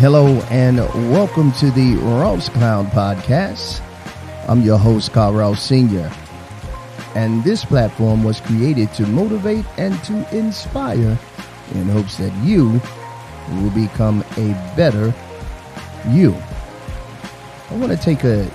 Hello and welcome to the Ross Cloud Podcast. I'm your host, Carl Ross Sr. And this platform was created to motivate and to inspire in hopes that you will become a better you. I want to take a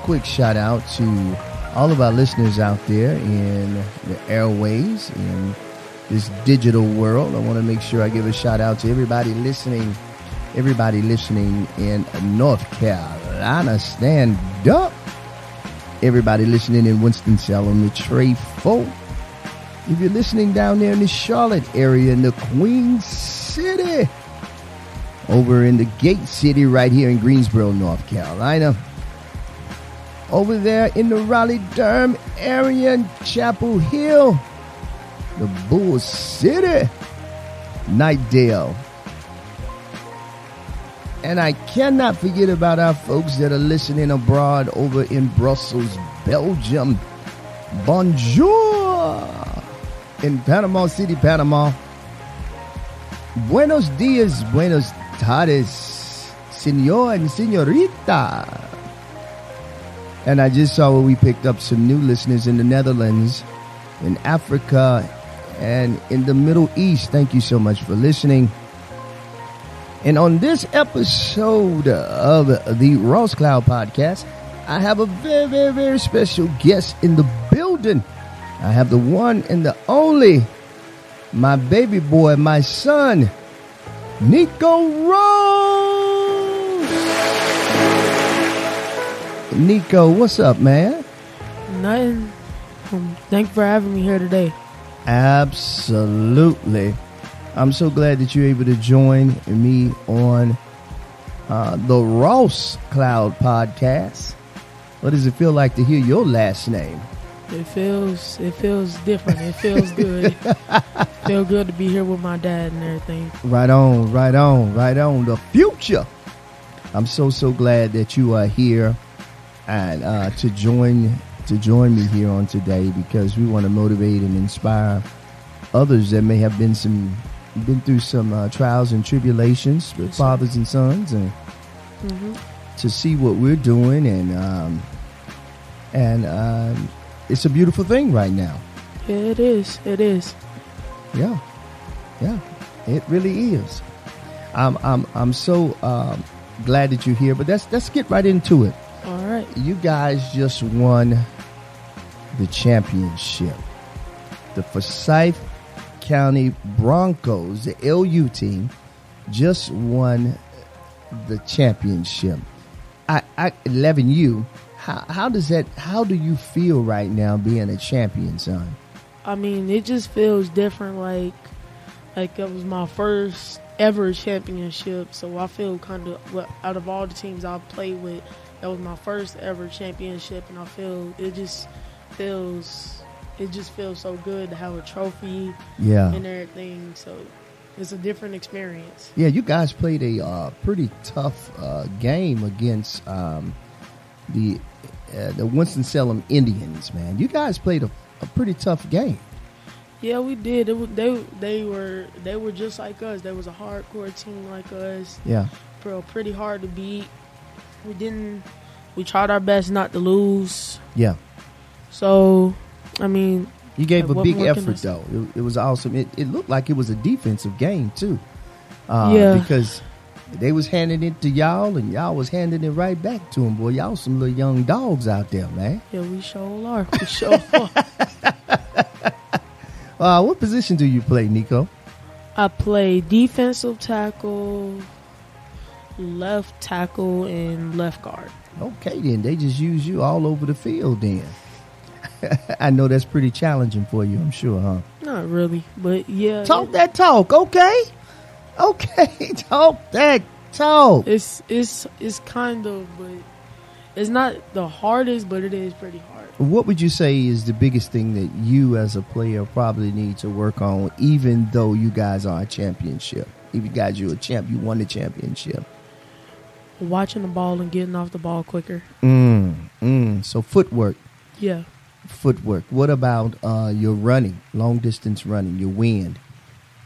quick shout out to all of our listeners out there in the airways, in this digital world. I want to make sure I give a shout out to everybody listening in North Carolina. Stand up. Everybody listening in Winston-Salem, the Trey Folk. If you're listening down there in the Charlotte area, in the Queen City, over in the Gate City right here in Greensboro, North Carolina. Over there in the Raleigh-Durham area in Chapel Hill, the Bull City, Nightdale. And I cannot forget about our folks that are listening abroad over in Brussels, Belgium. Bonjour! In Panama City, Panama. Buenos dias, buenos tardes, señor and señorita. And I just saw where we picked up some new listeners in the Netherlands, in Africa, and in the Middle East. Thank you so much for listening. And on this episode of the Ross Cloud Podcast, I have a very, very, very special guest in the building. I have the one and the only, my baby boy, my son, Necco Ross. Necco, what's up, man? Nothing. Thanks for having me here today. Absolutely. I'm so glad that you're able to join me on the Ross Cloud Podcast. What does it feel like to hear your last name? It feels different. It feels good. Feel good to be here with my dad and everything. Right on. The future. I'm so glad that you are here and to join me here on today, because we want to motivate and inspire others that may have been through some trials and tribulations with fathers and sons, and to see what we're doing, and it's a beautiful thing right now. Yeah, it is. Yeah, it really is. I'm so glad that you're here, but let's get right into it. All right. You guys just won the championship. The Forsyth County Broncos, the LU team, just won the championship. I 11U. How do you feel right now being a champion, son? I mean, it just feels different. Like it was my first ever championship, so I feel kind of, out of all the teams I've played with, that was my first ever championship, and I feel it just feels so good to have a trophy, and everything. So it's a different experience. Yeah, you guys played a pretty tough game against the Winston-Salem Indians, man. You guys played a pretty tough game. Yeah, we did. They were just like us. They was a hardcore team like us. Yeah, pretty hard to beat. We tried our best not to lose. Yeah. So, I mean, you gave a big effort, though. It was awesome. It looked like it was a defensive game, too. Because they was handing it to y'all, and y'all was handing it right back to them, boy. Y'all some little young dogs out there, man. Yeah, we sure are. What position do you play, Necco? I play defensive tackle, left tackle, and left guard. Okay, then. They just use you all over the field, then. I know that's pretty challenging for you, I'm sure, huh? Not really, but yeah. Talk that talk, okay? Okay, talk that talk. It's kind of, but it's not the hardest, but it is pretty hard. What would you say is the biggest thing that you as a player probably need to work on, even though you guys are a championship? If you guys, you're a champ, you won the championship. Watching the ball and getting off the ball quicker. So footwork. Yeah. Footwork. What about your running, long distance running, your wind?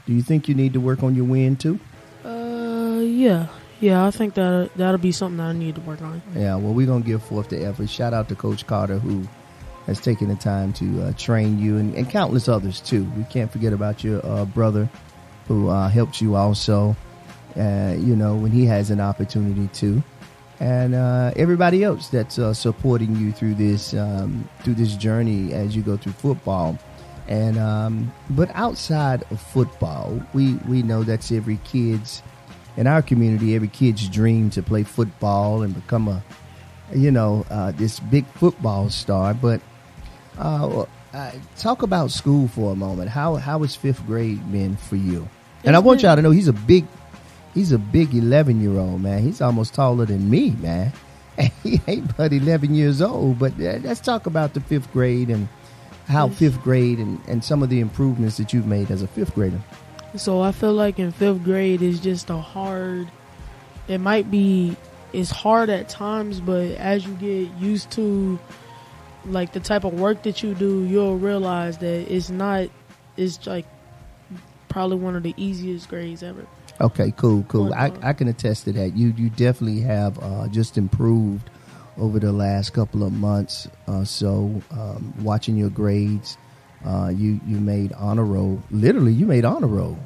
Do you think you need to work on your wind too? Yeah, I think that'll be something that I need to work on. Yeah, well, we're going to give forth the effort. Shout out to Coach Carter, who has taken the time to train you, and countless others, too. We can't forget about your brother, who helped you also, when he has an opportunity to. And everybody else that's supporting you through this journey as you go through football. And but outside of football, we know that's every kid's, in our community, every kid's dream to play football and become this big football star. But talk about school for a moment. How has fifth grade been for you? And I want y'all to know he's a big 11-year-old, man. He's almost taller than me, man. And he ain't but 11 years old. But let's talk about the fifth grade and how fifth grade and some of the improvements that you've made as a fifth grader. So I feel like in fifth grade is just it's hard at times, but as you get used to like the type of work that you do, you'll realize that it's like probably one of the easiest grades ever. Okay, cool. I can attest to that. You definitely have just improved over the last couple of months. Watching your grades, you made honor roll. Literally, you made honor roll.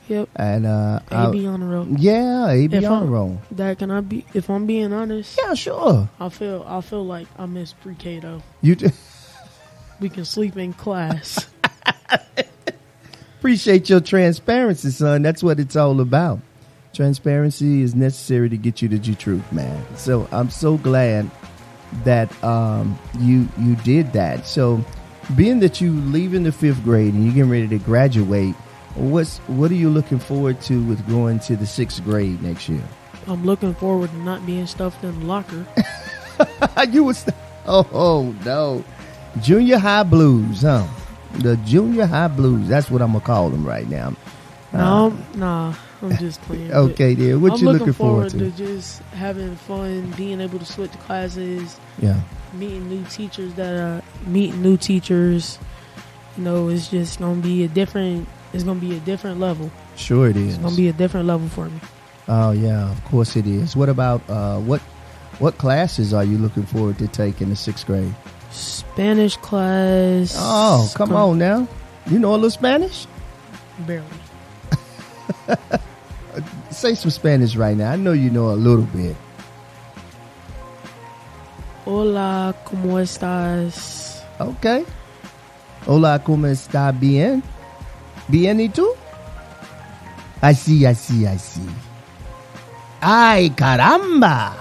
Yep. And AB honor roll. Yeah, AB honor roll. Dad, can I be? If I'm being honest, yeah, sure. I feel like I miss pre-K though. You do. We can sleep in class. Appreciate your transparency, son. That's what it's all about. Transparency is necessary to get you to the truth, man. So I'm so glad that you did that. So being that you leaving the fifth grade and you're getting ready to graduate, what are you looking forward to with going to the sixth grade next year? I'm looking forward to not being stuffed in the locker. Oh no, junior high blues, huh? The junior high blues. That's what I'm gonna call them right now. Nah, I'm just playing. Okay, dear. What you looking forward to? Just having fun, being able to switch classes. Yeah. Meeting new teachers it's just gonna be a different. It's gonna be a different level. Sure, it is. It's gonna be a different level for me. Oh yeah, of course it is. What about what classes are you looking forward to take in the sixth grade? Spanish class. Oh, come on now. You know a little Spanish? Barely. Say some Spanish right now. I know you know a little bit. Hola, ¿cómo estás? Okay. Hola, ¿cómo está? Bien. Bien, ¿y tú? I see. Ay, caramba.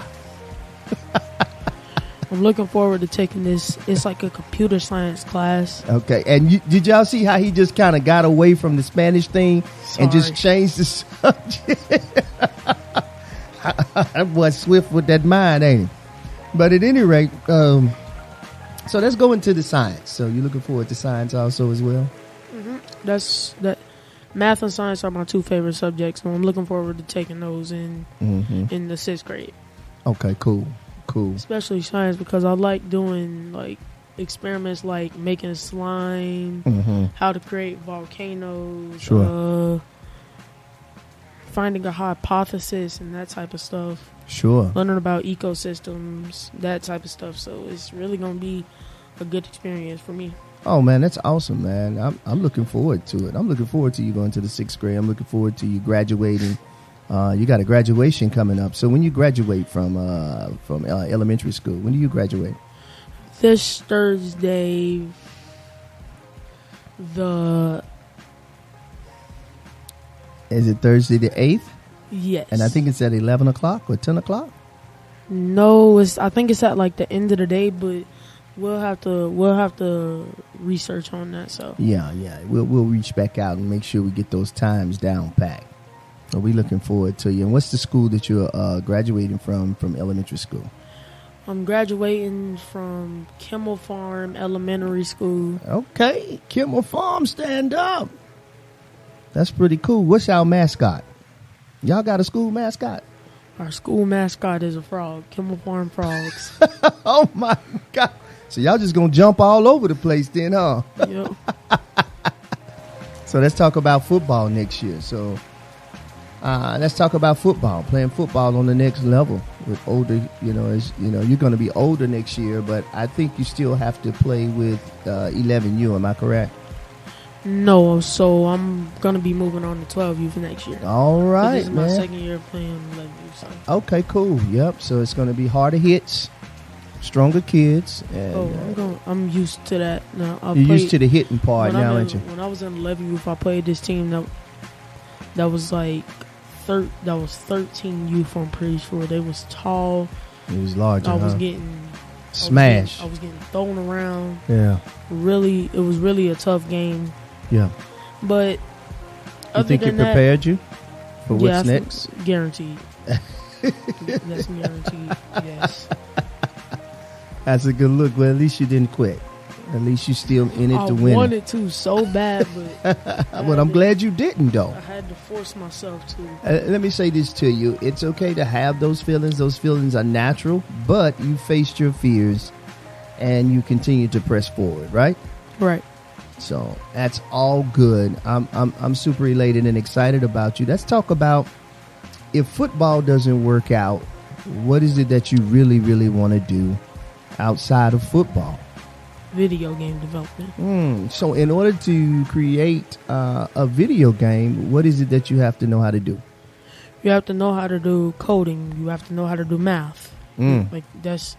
I'm looking forward to taking this. It's like a computer science class. Okay. And did y'all see how he just kind of got away from the Spanish thing and just changed the subject? That boy swift with that mind, ain't he? But at any rate, so let's go into the science. So you're looking forward to science also as well? Mm-hmm. Math and science are my two favorite subjects, so I'm looking forward to taking those in the sixth grade. Okay, cool. Especially science because I like doing like experiments like making slime, how to create volcanoes, finding a hypothesis and that type of stuff. Sure. Learning about ecosystems, that type of stuff. So it's really going to be a good experience for me. Oh, man, that's awesome, man. I'm looking forward to it. I'm looking forward to you going to the sixth grade. I'm looking forward to you graduating. You got a graduation coming up. So when you graduate from elementary school, when do you graduate? This Thursday, Is it Thursday the 8th? Yes. And I think it's at 11 o'clock or 10 o'clock? No, I think it's at like the end of the day, but we'll have to research on that. So yeah, we'll reach back out and make sure we get those times down packed. So we looking forward to you. And what's the school that you're graduating from elementary school? I'm graduating from Kimmel Farm Elementary School. Okay, Kimmel Farm, stand up. That's pretty cool. What's our mascot? Y'all got a school mascot? Our school mascot is a frog. Kimmel Farm Frogs. Oh my God. So y'all just gonna jump all over the place then, huh? Yep. So let's talk about football next year. So Let's talk about football. Playing football on the next level with older. You're going to be older next year, but I think you still have to play with 11U. Am I correct? No, so I'm gonna be moving on to 12U for next year. All right, this is my second year playing 11U. So. Okay, cool. Yep. So it's going to be harder hits, stronger kids. And, I'm used to that now. You're used to the hitting part now, aren't you? When I was in 11U, I played this team that was like 13 youth. I'm pretty sure they was tall. It was larger. I was getting smashed. I was getting thrown around. Yeah. It was really a tough game. Yeah. But you think it prepared you for what's next? Guaranteed. That's guaranteed. Yes. That's a good look. Well, at least you didn't quit. At least you still in it to win. I wanted to so bad, but but I'm glad you didn't, though. I had to force myself to. Let me say this to you: it's okay to have those feelings. Those feelings are natural, but you faced your fears, and you continue to press forward. Right. Right. So that's all good. I'm super elated and excited about you. Let's talk about, if football doesn't work out, what is it that you really, really want to do outside of football? Video game development. So in order to create a video game, what is it that you have to know how to do? You have to know how to do coding. You have to know how to do math. Like that's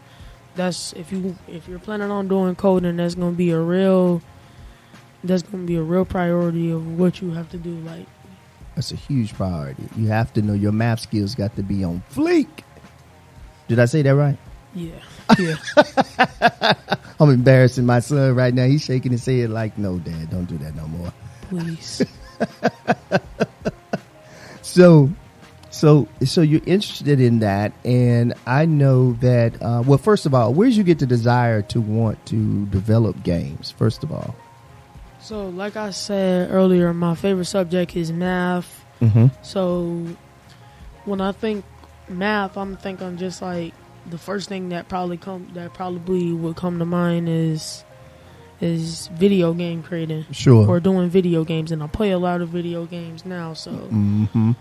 if you're planning on doing coding, that's going to be a real priority of what you have to do. Like, that's a huge priority. You have to know your math skills got to be on fleek. Did I say that right? Yeah. Yeah. I'm embarrassing my son right now. He's shaking his head like, no, Dad, don't do that no more. Please. So you're interested in that, and I know that, well, first of all, where did you get the desire to want to develop games, first of all? So, like I said earlier, my favorite subject is math. So, when I think math, I'm thinking just like the first thing that probably would come to mind is video game creating. Sure. Or doing video games, and I play a lot of video games now, so I'm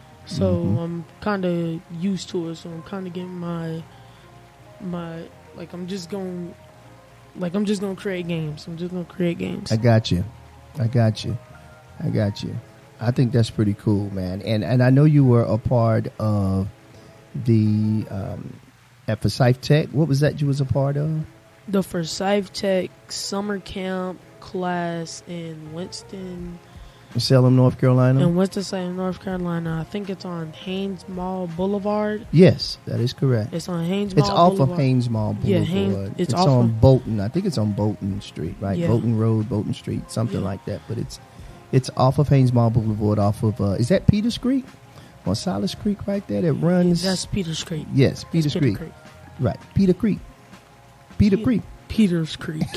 kind of used to it. So I'm kind of getting my I'm just gonna create games. I'm just gonna create games. I got you. I think that's pretty cool, man. And I know you were a part of the at Forsyth Tech. What was that you was a part of? The Forsyth Tech summer camp class in Salem, North Carolina. In Winston-Salem, North Carolina. I think it's on Haynes Mall Boulevard. Yes, that is correct. It's on Haynes Mall Boulevard. It's off Boulevard. of Haynes Mall Boulevard. Yeah, it's on Bolton. I think it's on Bolton Street, right? Yeah. Bolton Road, Bolton Street, something like that. But it's off of Haynes Mall Boulevard, off of is that Peters Creek or Silas Creek right there that runs? That's Peters Creek. Yes, Peters Creek. Right, Peter Creek. Peters Creek.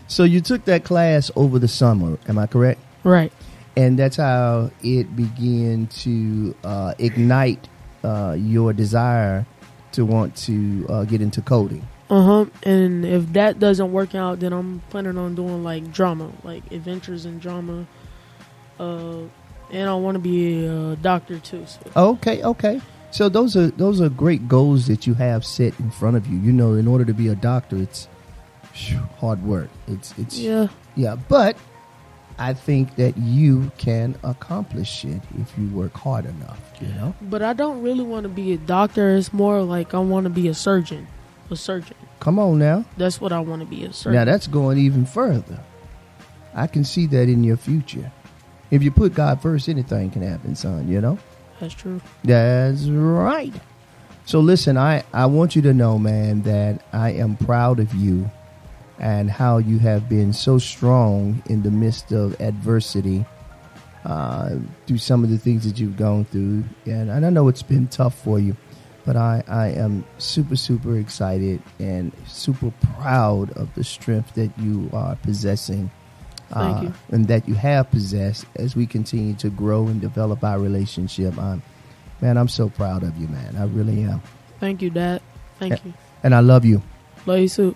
So you took that class over the summer, am I correct? Right. And that's how it began to ignite your desire to want to get into coding. And if that doesn't work out, then I'm planning on doing like drama, like adventures in drama. And I want to be a doctor too. So. Okay. So those are great goals that you have set in front of you. You know, in order to be a doctor, it's hard work. It's yeah. But I think that you can accomplish it if you work hard enough. You know. But I don't really want to be a doctor. It's more like I want to be a surgeon. Come on now. That's what I want to be, a surgeon. Now that's going even further. I can see that in your future. If you put God first, anything can happen, son, you know? That's true. That's right. So listen, I want you to know, man, that I am proud of you and how you have been so strong in the midst of adversity through some of the things that you've gone through. And I know it's been tough for you, but I am super, super excited and super proud of the strength that you are possessing. Thank you. And that you have possessed as we continue to grow and develop our relationship. I'm so proud of you, man. I really am. Thank you, Dad. Thank you. And I love you. Love you too.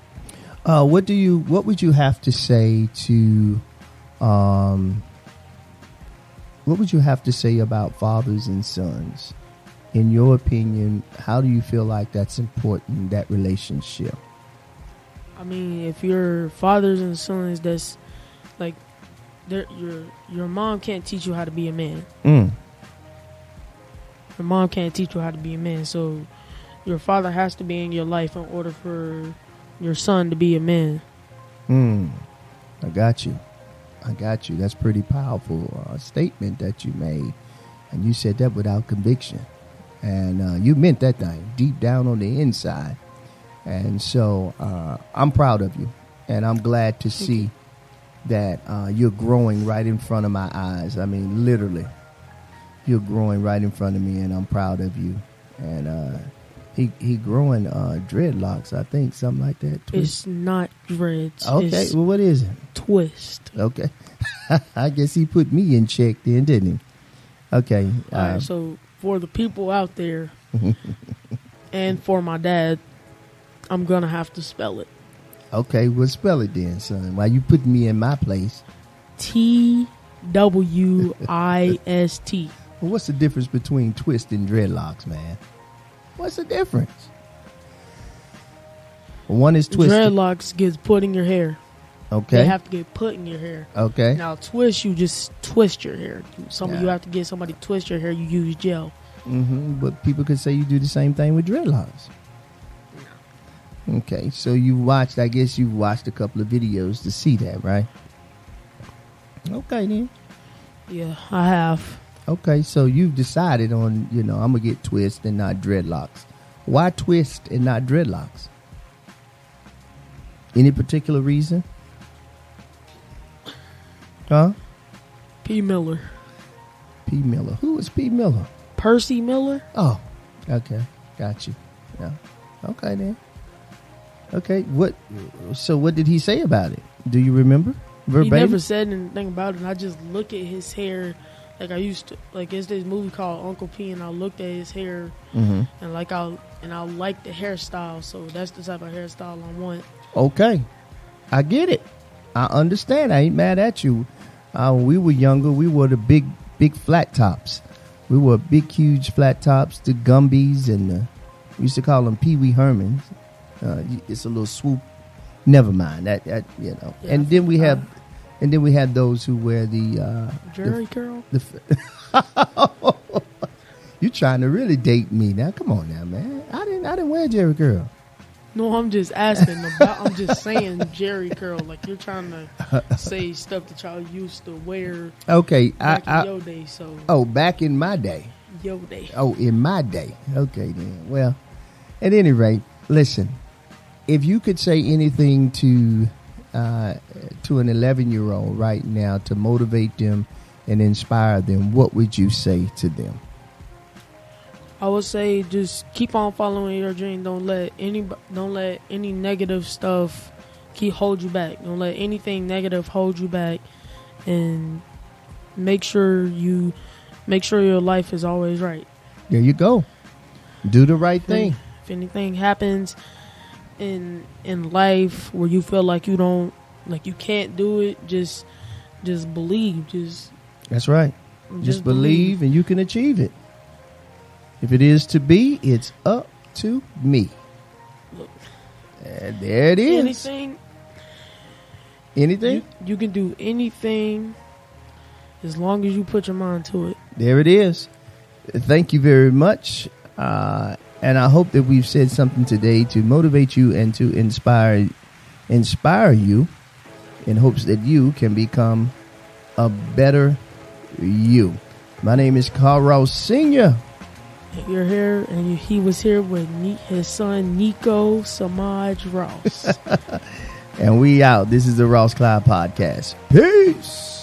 What would you have to say to what would you have to say about fathers and sons? In your opinion, how do you feel like that's important, that relationship? I mean, if you're fathers and sons, that's like your mom can't teach you how to be a man. Your mom can't teach you how to be a man, so your father has to be in your life in order for your son to be a man. I got you. That's pretty powerful statement that you made, and you said that without conviction, and you meant that thing deep down on the inside. And so I'm proud of you, and I'm glad to see that you're growing right in front of my eyes. I mean, literally, you're growing right in front of me, and I'm proud of you. And he growing dreadlocks, I think, something like that. Twist. It's not dreads. Okay, it's well, what is it? Twist. Okay. I guess he put me in check then, didn't he? Okay. All right, so for the people out there and for my dad, I'm going to have to spell it. Okay, well, spell it then, son. Why you putting me in my place? TWIST. Well, what's the difference between twist and dreadlocks, man? What's the difference? One is twisted. Dreadlocks gets put in your hair. Okay. They have to get put in your hair. Okay. Now, twist, you just twist your hair. You have to get somebody to twist your hair. You use gel. But people could say you do the same thing with dreadlocks. Okay, so you've watched a couple of videos to see that, right? Okay, then. Yeah, I have. Okay, so you've decided on, I'm going to get twist and not dreadlocks. Why twist and not dreadlocks? Any particular reason? Huh? P. Miller. P. Miller. Who is P. Miller? Percy Miller. Oh, okay. Got you. Yeah. Okay, then. Okay, so what did he say about it? Do you remember? Verbatim? He never said anything about it. I just look at his hair like I used to. Like, it's this movie called Uncle P, and I looked at his hair, and I like the hairstyle. So that's the type of hairstyle I want. Okay, I get it. I understand. I ain't mad at you. When we were younger, we wore the big flat tops. We wore big, huge flat tops, the Gumbies, and we used to call them Pee Wee Hermans. It's a little swoop. Never mind that. Yeah, and then we have those who wear the Jerry curl. You trying to really date me now? Come on now, man. I didn't wear Jerry curl. No, I'm just asking about. I'm just saying Jerry curl. Like, you're trying to say stuff that y'all used to wear. Okay, back in your day. So. Back in my day. Your day. Oh, in my day. Okay, then. Well, at any rate, listen. If you could say anything to an 11-year-old right now to motivate them and inspire them, what would you say to them? I would say just keep on following your dream. Don't let any negative stuff hold you back. Don't let anything negative hold you back, and make sure your life is always right. There you go. Do the right thing. If anything happens in life where you feel like you can't do it, just believe. That's right. Just believe and you can achieve it. If it is to be, it's up to me. Look, there it is. Anything? You can do anything as long as you put your mind to it. There it is. Thank you very much. And I hope that we've said something today to motivate you and to inspire you in hopes that you can become a better you. My name is Carl Ross Sr. You're here, and he was here with his son, Necco Ross. And we out. This is the Ross Clyde Podcast. Peace.